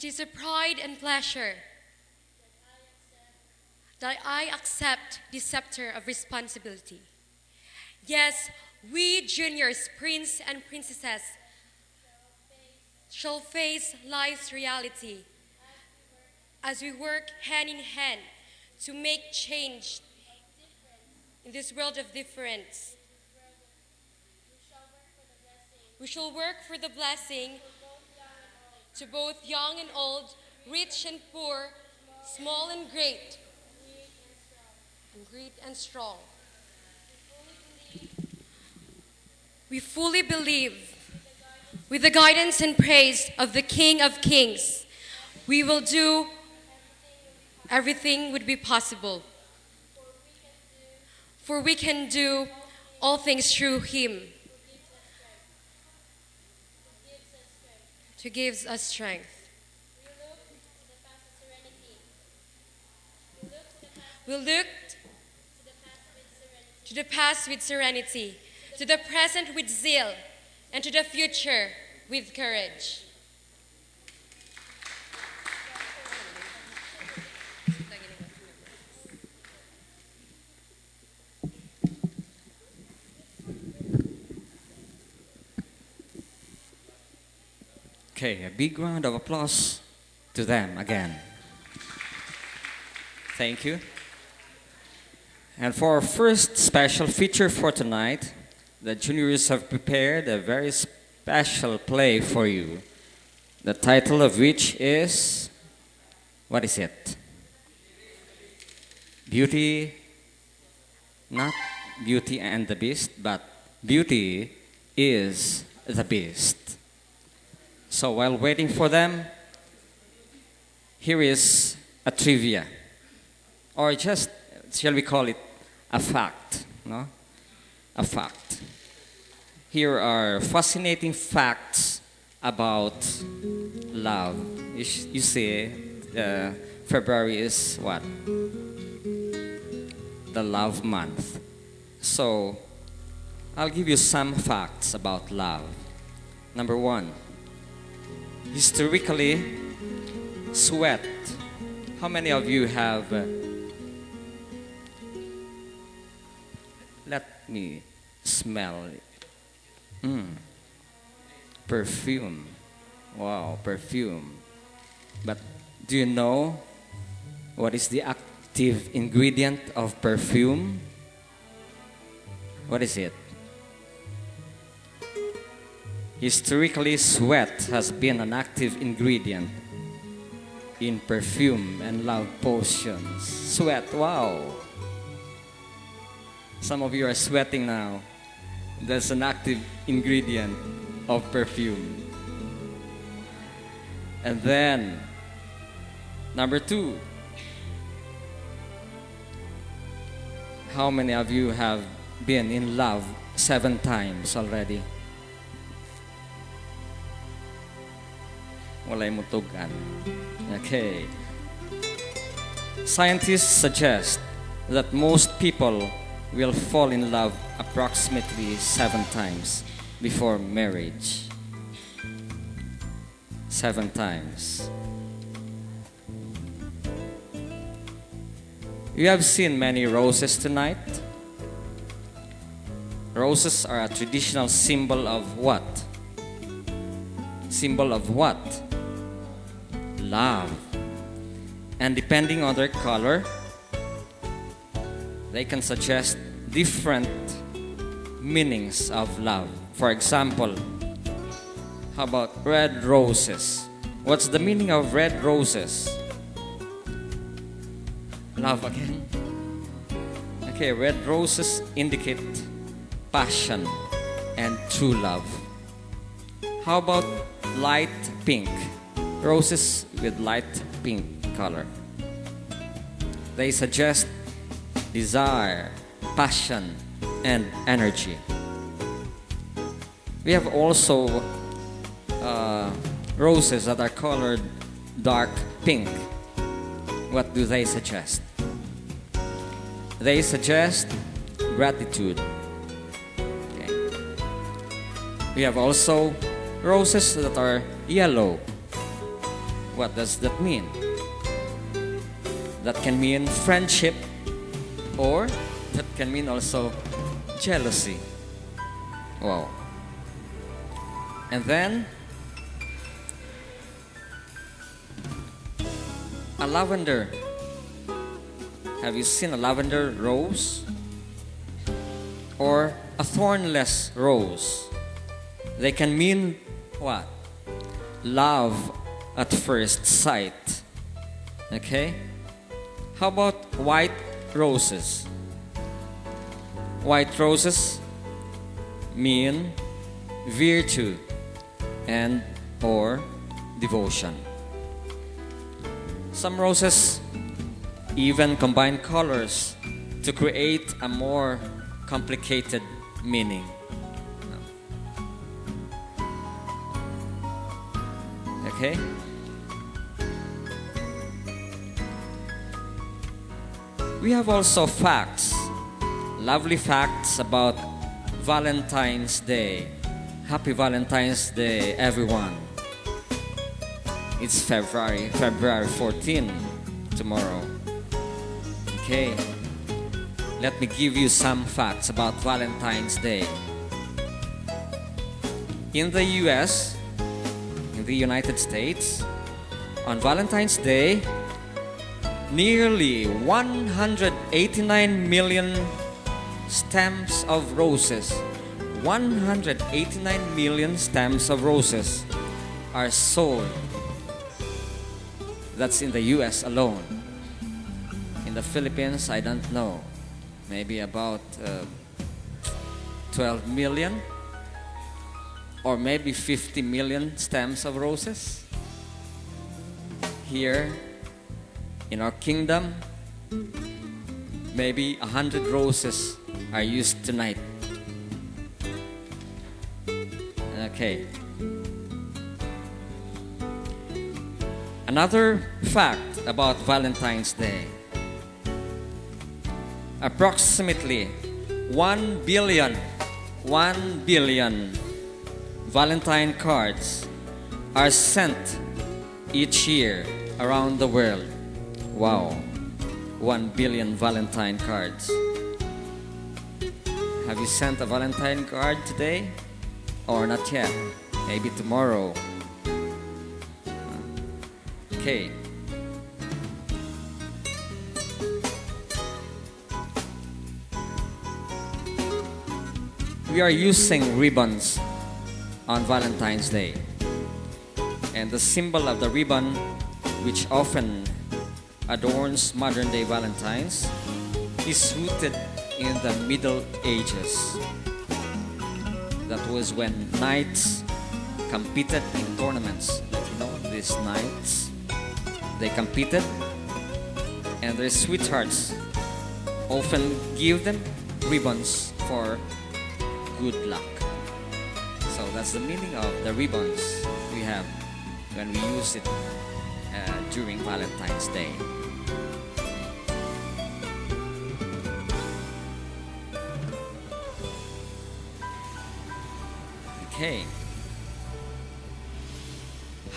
It is a pride and pleasure that I accept the scepter of responsibility. Yes, we juniors, prince and princesses, shall face life's reality as we work hand in hand to make change in this world of difference. We shall work for the blessing to both young and old, rich and poor, small and great, and strong. We fully believe, with the guidance and praise of the King of Kings, we will do everything would be possible. For we can do all things through Him, who gives us strength. We look to the past with serenity, to the present with zeal, and to the future with courage. Okay, a big round of applause to them again. Thank you. And for our first special feature for tonight, the juniors have prepared a very special play for you. The title of which is, what is it? Beauty, not Beauty and the Beast, but Beauty is the Beast. So while waiting for them, here is a trivia, or just, shall we call it a fact, no? A fact. Here are fascinating facts about love. You see, February is what? The love month. So, I'll give you some facts about love. Number one, historically, sweat. How many of you have... let me smell it. Perfume. Wow, perfume. But do you know what is the active ingredient of perfume? What is it? Historically, sweat has been an active ingredient in perfume and love potions. Sweat, wow. Some of you are sweating now. That's an active ingredient of perfume. And then, number two. How many of you have been in love 7 times already? Walay mutugan. Okay. Scientists suggest that most people will fall in love approximately 7 times before marriage. 7 times. You have seen many roses tonight. Roses are a traditional symbol of what? Symbol of what? Love. And depending on their color, they can suggest different meanings of love. For example, how about red roses? What's the meaning of red roses? Love again. Okay, red roses indicate passion and true love. How about light pink? Roses with light pink color. They suggest desire, passion, and energy. We have also roses that are colored dark pink. What do they suggest? They suggest gratitude. Okay. We have also roses that are yellow. What does that mean? That can mean friendship, or that can mean also jealousy. Wow. And then a lavender. Have you seen a lavender rose? Or a thornless rose? They can mean what? Love at first sight. Okay? How about white roses? White roses mean virtue and or devotion. Some roses even combine colors to create a more complicated meaning. Okay? We have also facts, lovely facts about Valentine's Day. Happy Valentine's Day, everyone. It's February 14 tomorrow. Okay, let me give you some facts about Valentine's Day. In the US, in the United States, on Valentine's Day, nearly 189 million stems of roses, 189 million stems of roses are sold. That's in the US alone. In the Philippines, I don't know. Maybe about 12 million or maybe 50 million stems of roses. Here in our kingdom, maybe 100 roses are used tonight. Okay. Another fact about Valentine's Day. Approximately 1 billion Valentine cards are sent each year around the world. Wow, 1 billion Valentine cards. Have you sent a Valentine card today? Or not yet? Maybe tomorrow. Okay. We are using ribbons on Valentine's Day. And the symbol of the ribbon, which often adorns modern-day Valentines, is rooted in the Middle Ages. That was when knights competed in tournaments. You know, these knights, they competed, and their sweethearts often give them ribbons for good luck. So that's the meaning of the ribbons we have when we use it during Valentine's Day. Okay.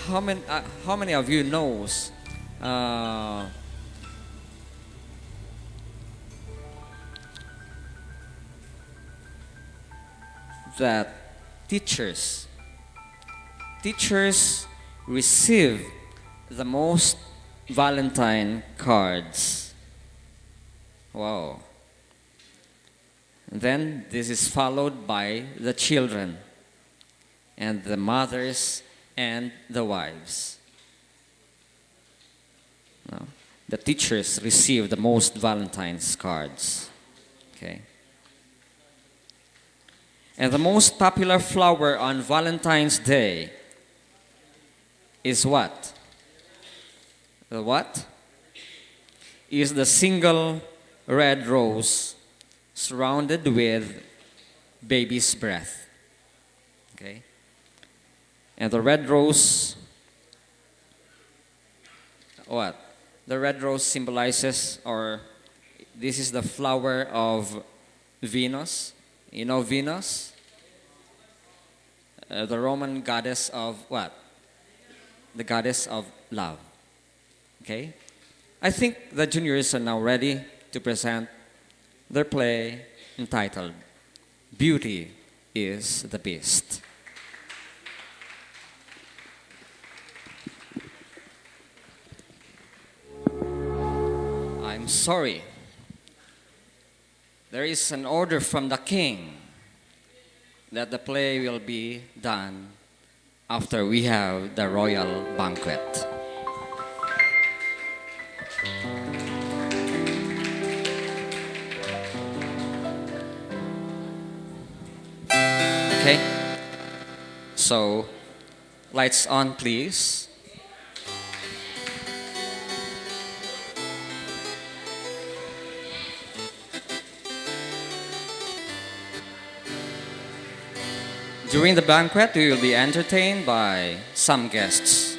How many of you knows that teachers receive the most Valentine cards? Wow. Then this is followed by the children and the mothers and the wives. No. The teachers receive the most Valentine's cards. Okay. And the most popular flower on Valentine's Day is what? The what? Is the single red rose surrounded with baby's breath. Okay? And the red rose, what? The red rose symbolizes, or this is the flower of Venus. You know Venus? The Roman goddess of what? the goddess of love. Okay? I think the juniors are now ready to present their play entitled Beauty is the Beast. I'm sorry. There is an order from the king that the play will be done after we have the royal banquet. Okay? So, lights on, please. During the banquet, we will be entertained by some guests.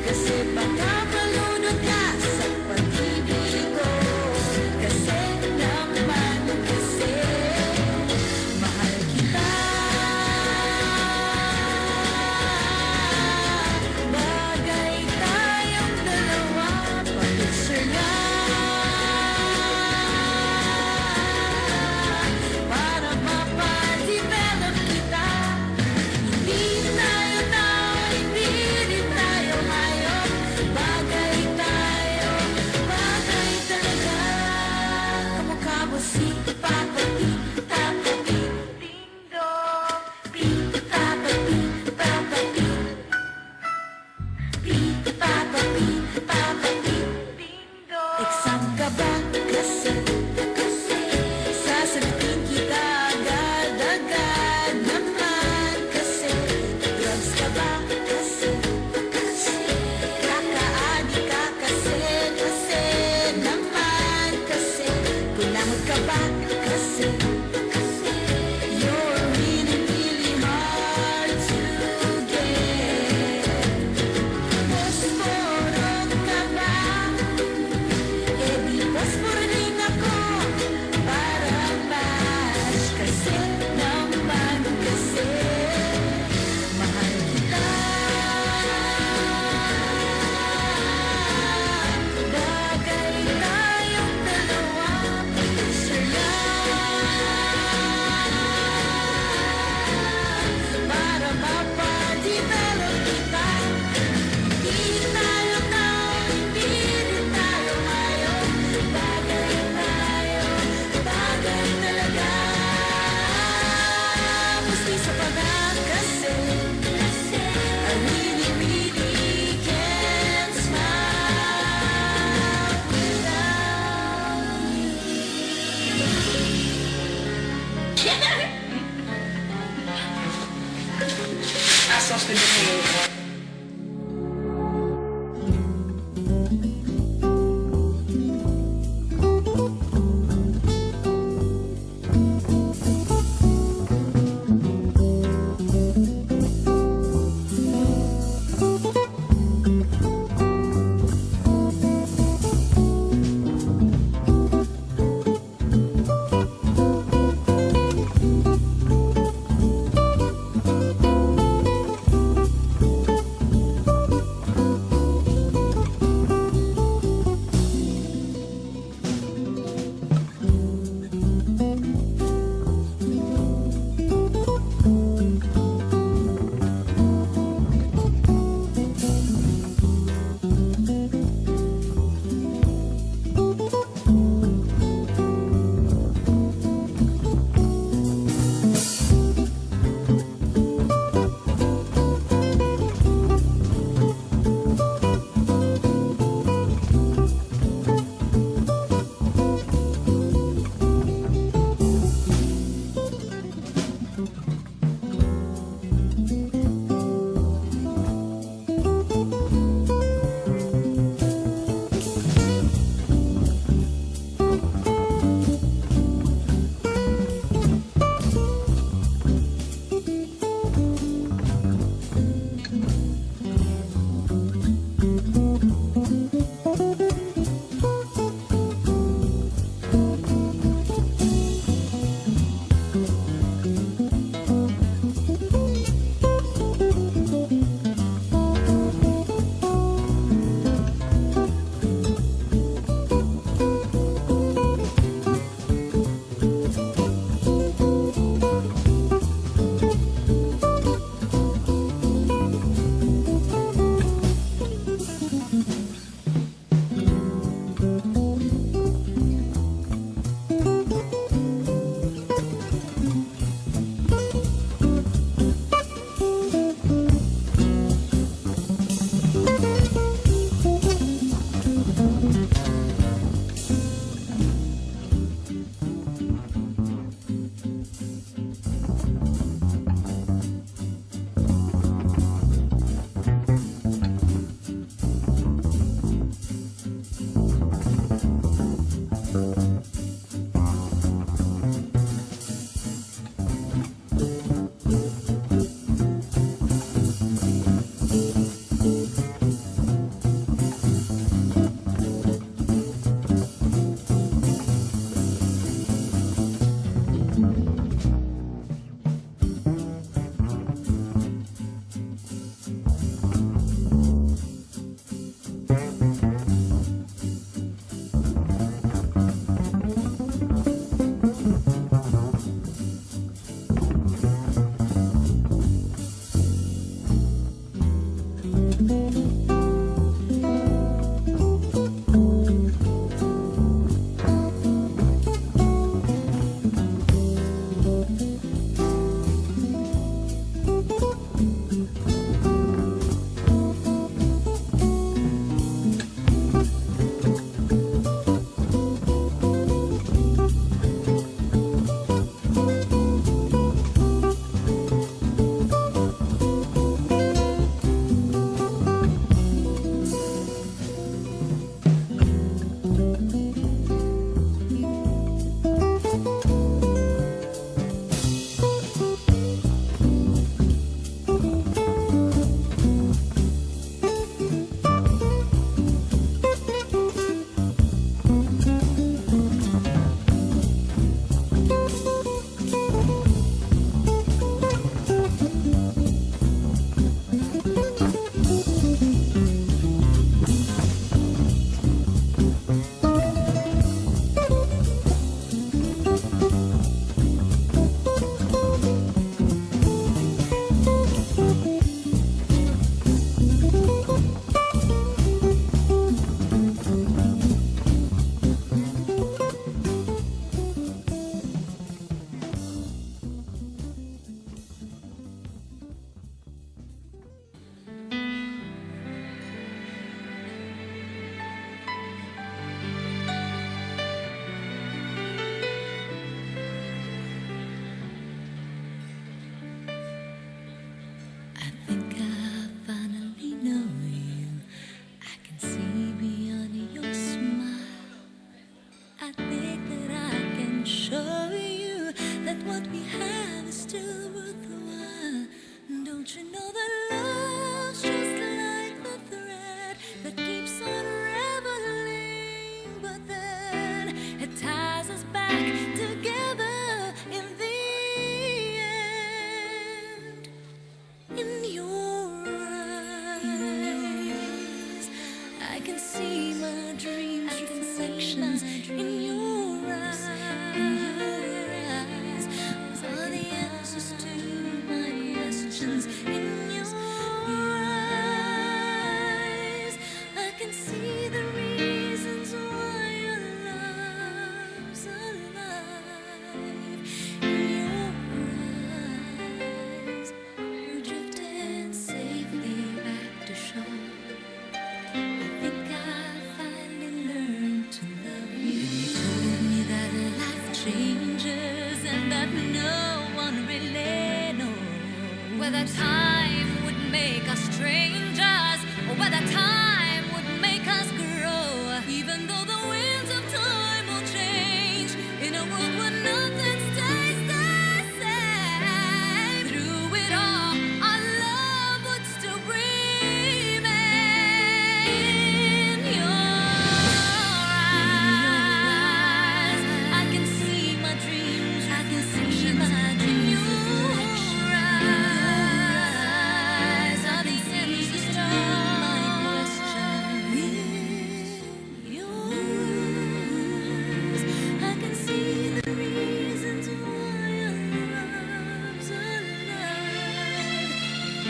Kasi baka can see my dreams reflections in your eyes. All the answers to my questions in your eyes. I can see the reasons why your love's alive in your eyes. We're drifting safely back to shore. I think I finally learned to love you. You told me that life changes and that no one really knows whether time would make us strangers or whether time would make us grow. Even though the winds of time will change in a world where nothing stays the same. Through it all, our love would still remain in your eyes. I can see my dreams, I can see my dreams in your eyes. All the answers to my questions in your eyes. I can see the reasons why your love's alive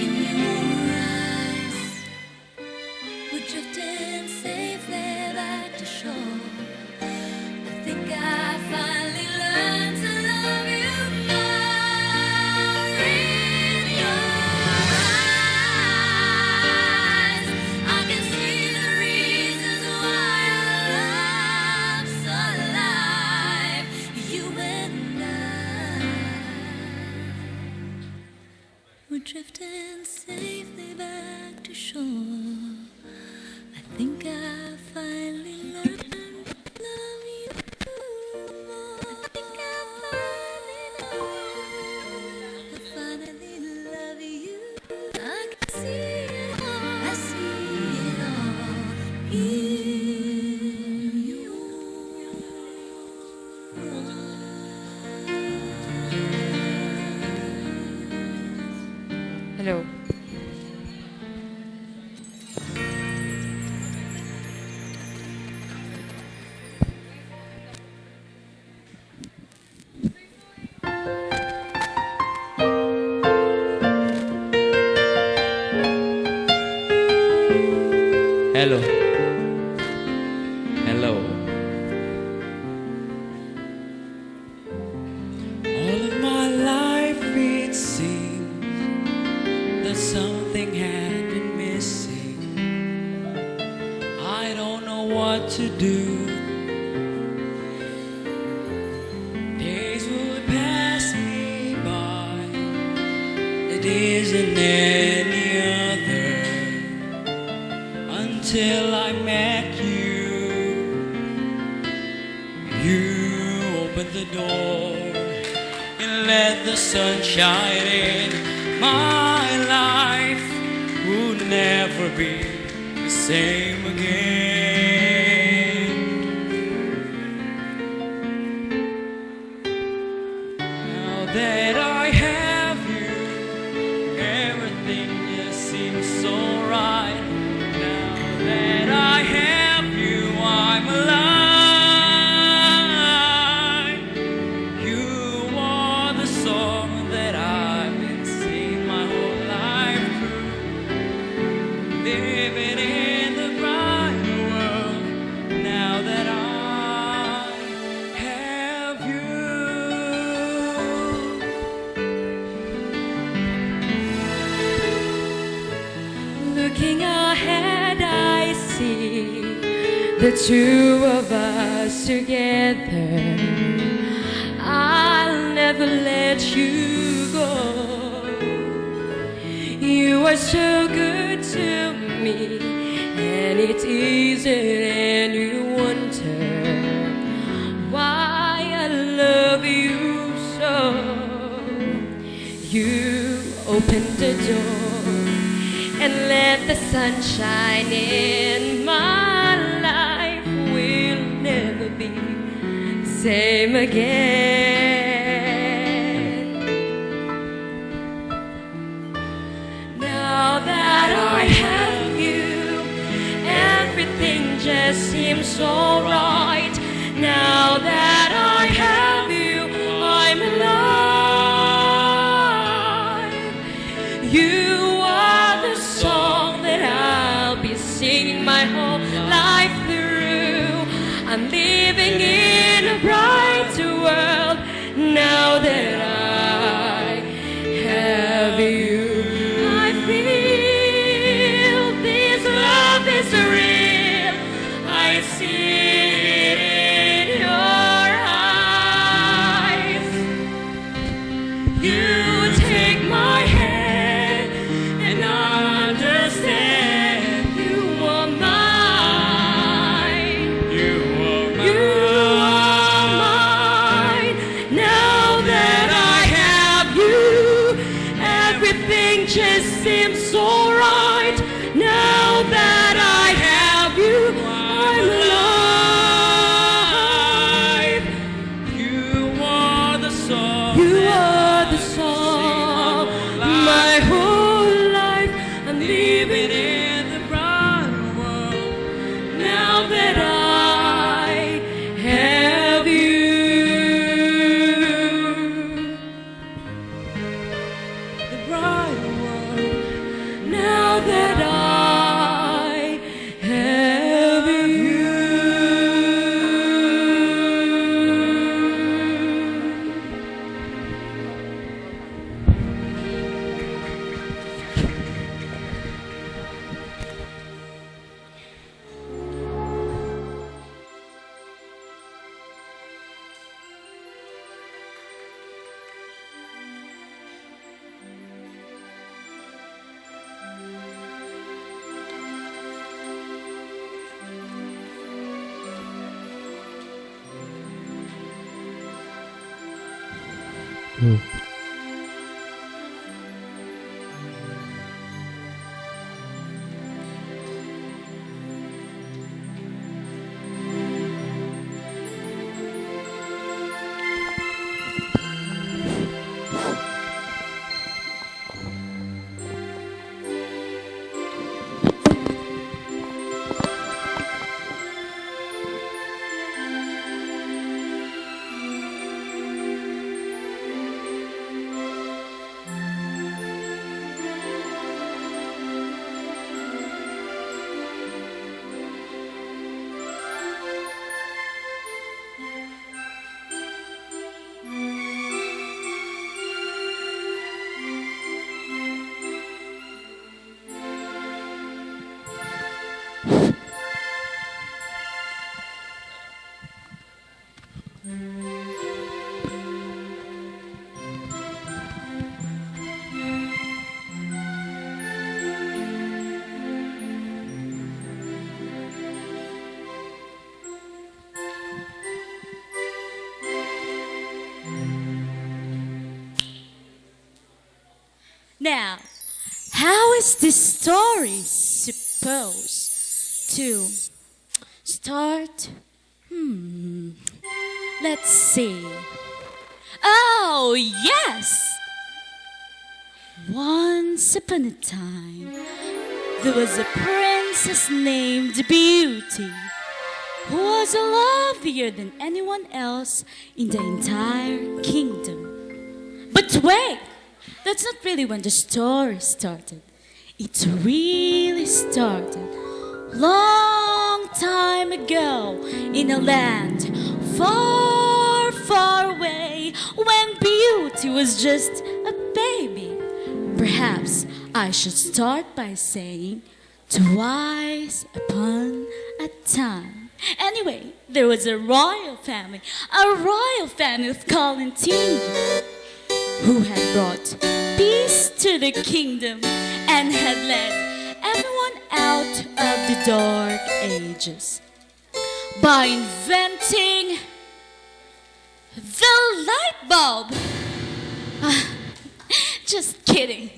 in your eyes. We're drifting safely back to shore. I think I finally learned to love you more in your eyes. I can see the reasons why our love's alive. You and I, we're drifting safely back to shore. I think I finally learned to love you more. I think I finally love you. I can see it all. I see it all in you. Hello. Hello. Hello. All of my life it seems that something had been missing. I don't know what to do. Days would pass me by. It isn't any other until I met you. You opened the door and let the sun shine in. My life would never be the same again. Now that I have you, everything just seems so right. Now that I have you, I'm alive. You are the song that I've been singing my whole life through. Living in the bright world, now that I have you. Looking ahead, I see the two of us together. I'll never let you go. You are so good to me, and it's easy and you wonder why I love you so. You opened the door and let the sun shine in. My life will never be the same again. Now that I have you, everything just seems so right. Now that I have you, I'm alive. You are the song that I'll be singing my whole life through. I'm living in a brighter world now that I have you. I feel this love is real. I see it in your eyes. You take my hand and understand you are mine. You are mine. Now that I have you, everything just seems so right. Now that I have you, I'm alive. You are the song. You are the song. My whole life I'm living in the bright world. Now that I have you. The bright world. Now that I have you. Now, how is this story supposed to start? Let's see. Oh, yes! Once upon a time, there was a princess named Beauty who was lovelier than anyone else in the entire kingdom. But wait! That's not really when the story started. It really started long time ago in a land far, far away when Beauty was just a baby. Perhaps I should start by saying twice upon a time. Anyway, there was a royal family of Kaitlyn, who had brought peace to the kingdom and had led everyone out of the dark ages by inventing the light bulb. Just kidding.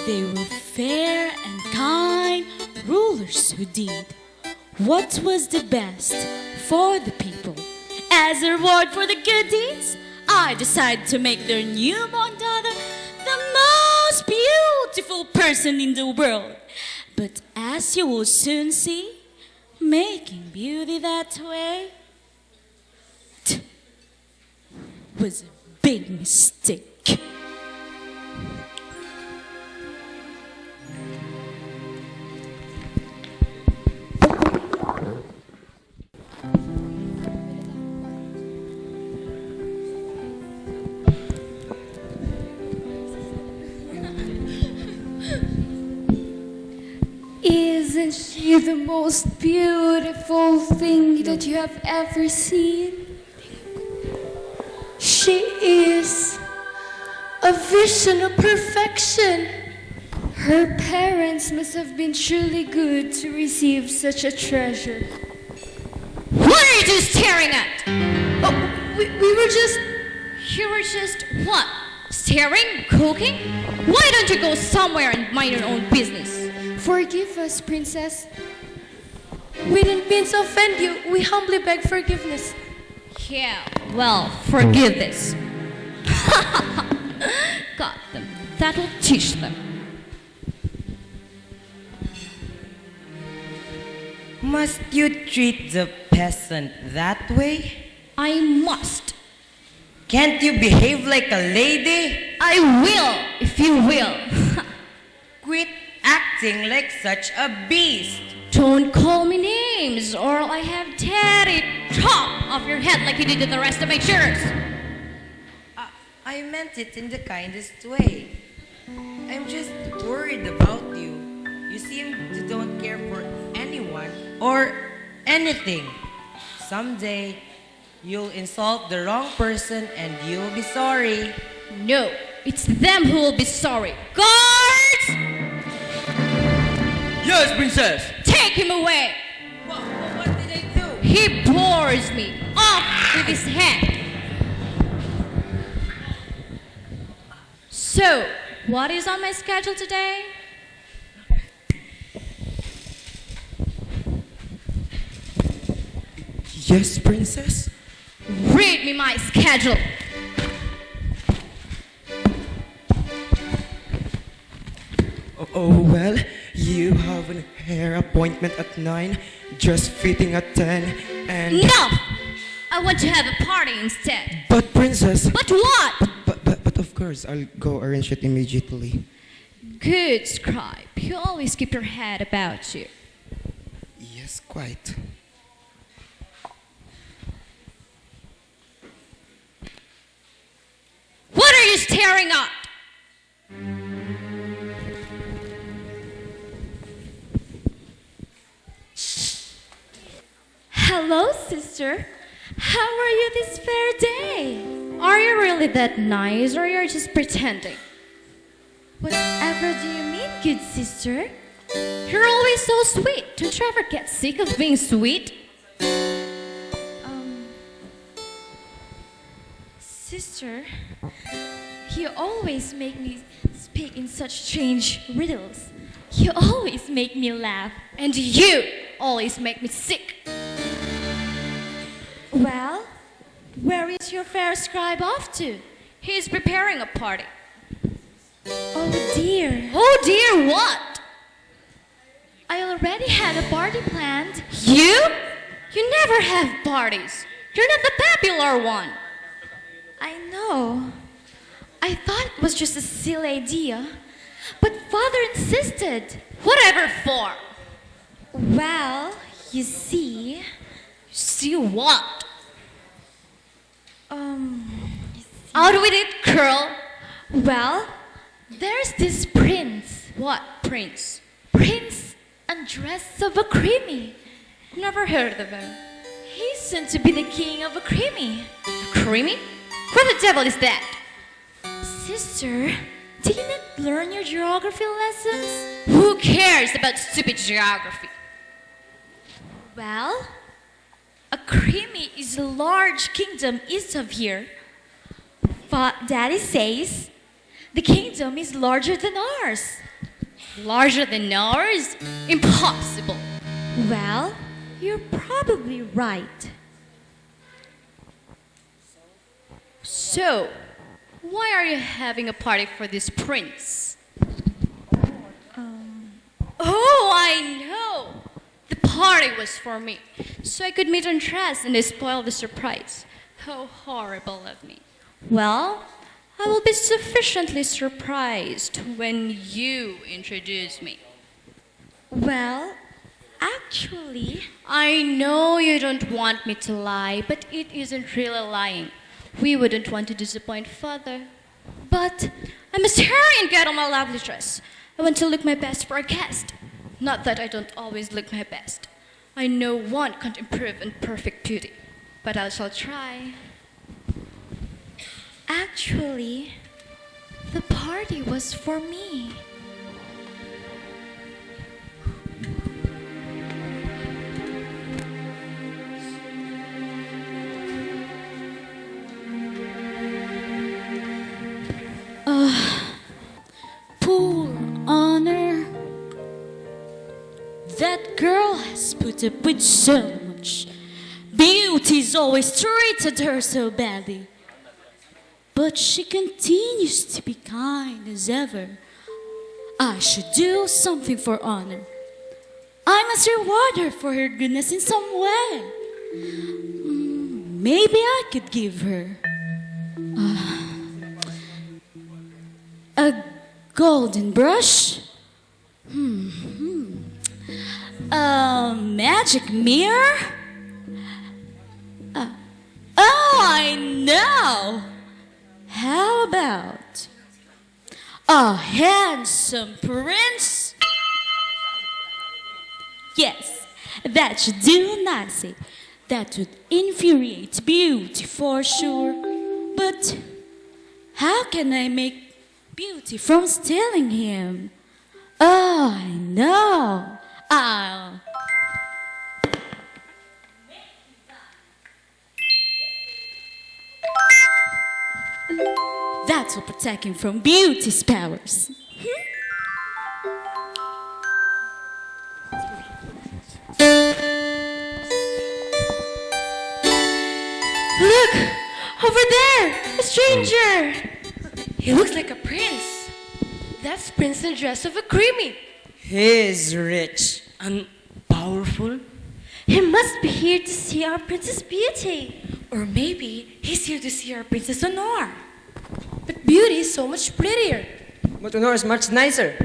They were fair and kind rulers who did what was the best for the people. As a reward for the good deeds, I decided to make their newborn daughter the most beautiful person in the world. But as you will soon see, Making beauty that way was a big mistake. Isn't she the most beautiful thing that you have ever seen? She is a vision of perfection. Her parents must have been truly good to receive such a treasure. What are you two staring at? Oh, we were just... You were just what? Staring? Cooking? Why don't you go somewhere and mind your own business? Forgive us, Princess. We didn't mean to offend you. We humbly beg forgiveness. Yeah, well, forgive this. Got them. That'll teach them. Must you treat the peasant that way? I must. Can't you behave like a lady? I will, if you will. Quit acting like such a beast. Don't call me names, or I have Teddy chop off your head like you did to the rest of my jurors. I meant it in the kindest way. I'm just worried about you. You seem to don't care for anyone or anything. Someday, you'll insult the wrong person and you'll be sorry. No, it's them who will be sorry. Guards! Yes, princess. Take him away! What did I do? He bores me. Off with his hand. So, what is on my schedule today? Yes, princess? Read me my schedule. Oh, well, you have a hair appointment at 9, dress fitting at 10, and... No! I want to have a party instead. But, princess... But what? But of course, I'll go arrange it immediately. Good, Scribe. You always keep your head about you. Yes, quite. What are you staring at? Hello, sister. How are you this fair day? Are you really that nice, or you're just pretending? Whatever do you mean, good sister? You're always so sweet. Don't you ever get sick of being sweet? Sister, you always make me speak in such strange riddles. You always make me laugh. And you always make me sick. Well, where is your fair scribe off to? He's preparing a party. Oh dear. Oh dear, what? I already had a party planned. You? You never have parties. You're not the popular one. I know. I thought it was just a silly idea, but father insisted. Whatever for? Well, you see... See what? Out with it, girl. Well, there's this prince. What prince? Prince Andres of Akrimi. Never heard of him. He's soon to be the king of Akrimi. Creamy? What the devil is that? Sister, did you not learn your geography lessons? Who cares about stupid geography? Well, Akrimi is a large kingdom east of here. But Daddy says the kingdom is larger than ours. Larger than ours? Impossible. Well, you're probably right. So, why are you having a party for this prince? Oh, I know. The party party was for me, so I could meet undressed and spoil the surprise. How horrible of me. Well, I will be sufficiently surprised when you introduce me. Well, actually, I know you don't want me to lie, but it isn't really lying. We wouldn't want to disappoint Father. But I must hurry and get on my lovely dress. I want to look my best for a guest. Not that I don't always look my best. I know one can't improve on perfect beauty, but I shall try. actually, the party was for me. Poor honor. That girl has put up with so much. Beauty's always treated her so badly. But she continues to be kind as ever. I should do something for honor. I must reward her for her goodness in some way. Maybe I could give her a golden brush, a magic mirror. Oh, I know. How about a handsome prince? Yes, that should do nicely. That would infuriate Beauty for sure. But how can I make Beauty from stealing him? Oh, I know. That will protect him from Beauty's powers. Look! Over there! A stranger! He looks like a prince. That's Prince in the dress of a creamy. He is rich and powerful. He must be here to see our Princess Beauty. Or maybe he's here to see our Princess Honor. But Beauty is so much prettier. But Honor is much nicer.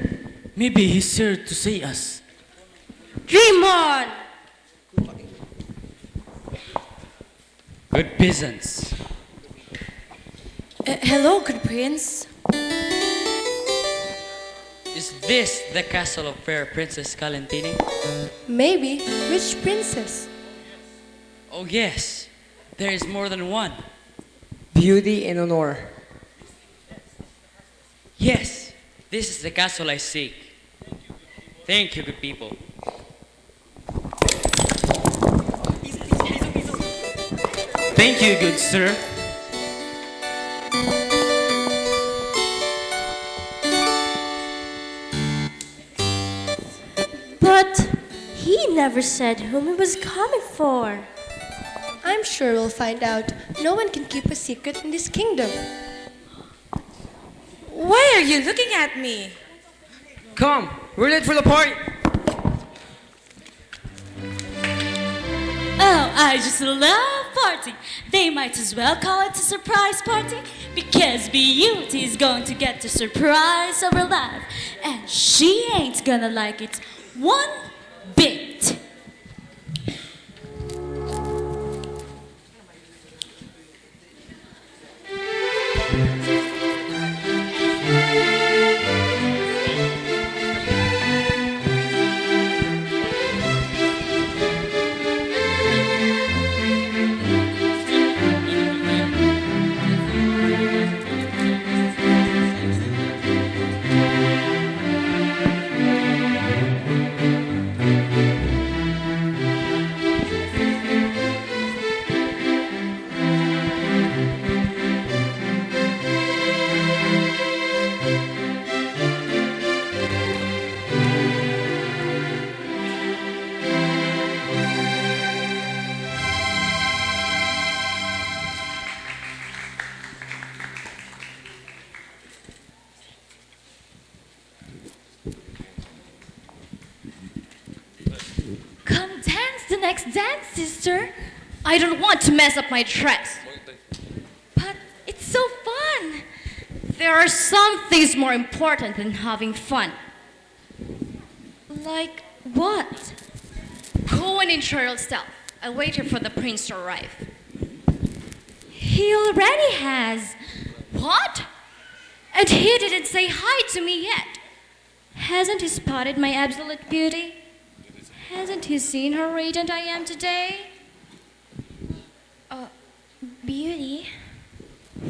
Maybe he's here to see us. Dream on! Good peasants. Hello, good prince. Is this the castle of fair Princess Calentini? Maybe. Which princess? Oh yes, there is more than one. Beauty and Honor. Yes, this is the castle I seek. Thank you, good people. Thank you, good sir. But he never said whom he was coming for. I'm sure we'll find out. No one can keep a secret in this kingdom. Why are you looking at me? Come, we're late for the party. Oh, I just love party. They might as well call it a surprise party because Beauty is going to get the surprise of her life, and she ain't gonna like it one bit. dance, sister. I don't want to mess up my dress. But it's so fun. There are some things more important than having fun. Like what? Go and enjoy yourself. I'll wait here for the prince to arrive. He already has. What? And he didn't say hi to me yet. Hasn't he spotted my absolute beauty? Hasn't he seen how radiant I am today? Beauty?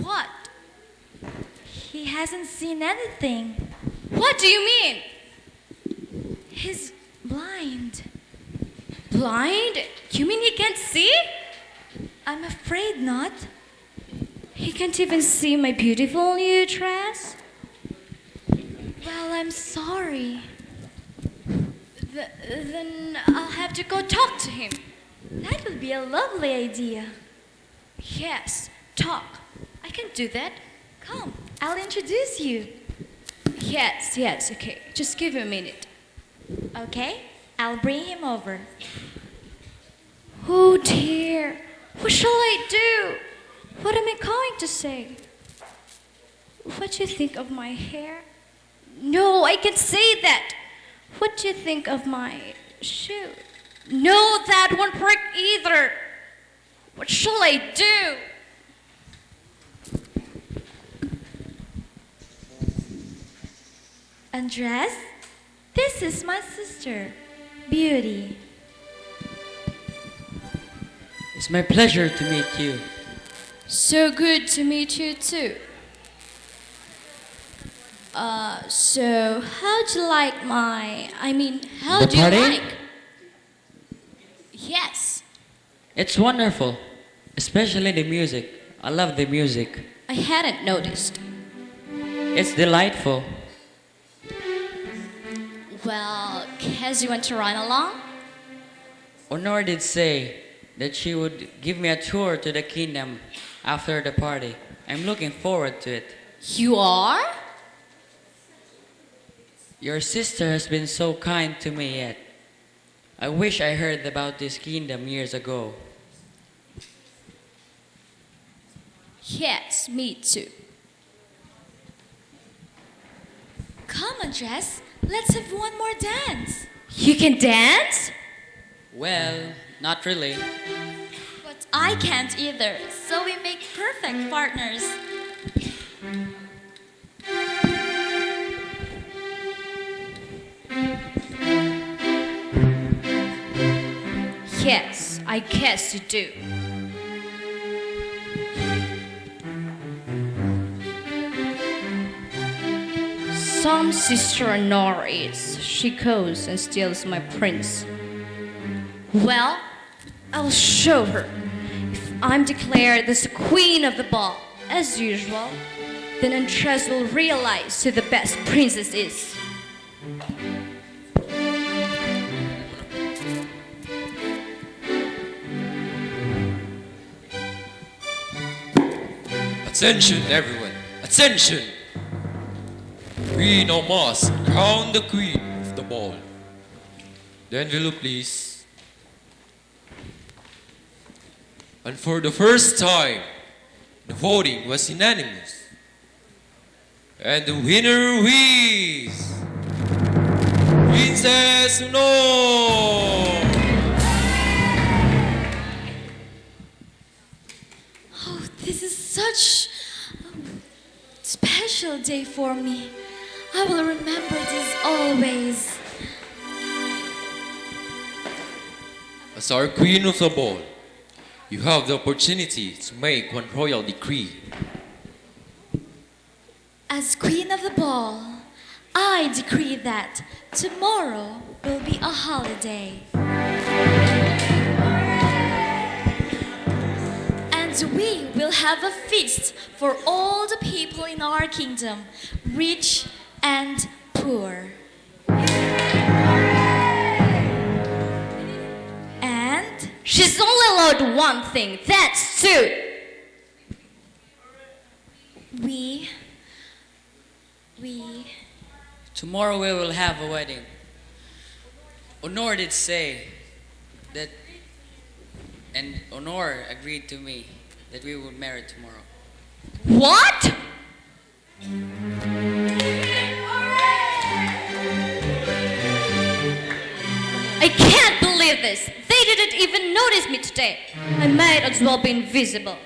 What? He hasn't seen anything. What do you mean? He's blind. Blind? You mean he can't see? I'm afraid not. He can't even see my beautiful new dress? Well, I'm sorry. Then I'll have to go talk to him. That would be a lovely idea. Yes, talk. I can do that. Come, I'll introduce you. Yes, okay. Just give me a minute. Okay, I'll bring him over. Oh dear, what shall I do? What am I going to say? What do you think of my hair? No, I can't say that. What do you think of my shoe? No, that won't work either. What shall I do? Andres, this is my sister, Beauty. It's my pleasure to meet you. So good to meet you too. So how'd you like how The do you party? like? Yes, It's wonderful, especially the music. I love the music. I hadn't noticed. It's delightful. Well, guess you want to run along? Honor did say that she would give me a tour to the kingdom after the party. I'm looking forward to it. You are? Your sister has been so kind to me yet. I wish I heard about this kingdom years ago. Yes, me too. Come, Andres, let's have one more dance. You can dance? Well, not really. But I can't either, so we make perfect partners. Yes, I guess you do. Some sister Honor is. She goes and steals my prince. Well, I'll show her. If I'm declared as the queen of the ball, as usual, then Andres will realize who the best princess is. Attention, everyone! Attention! We now must crown the queen of the ball. The envelope, please. And for the first time, the voting was unanimous. And the winner is Princess No! Oh, this is such a special day for me. I will remember this always. As our queen of the ball, you have the opportunity to make one royal decree. As queen of the ball, I decree that tomorrow will be a holiday. And we will have a feast for all the people in our kingdom, rich and poor. And She's only allowed one thing, that's two. we Tomorrow we will have a wedding. Honor did say that and Honor agreed to me that we would marry tomorrow. What? I can't believe this. They didn't even notice me today. I might as well be invisible.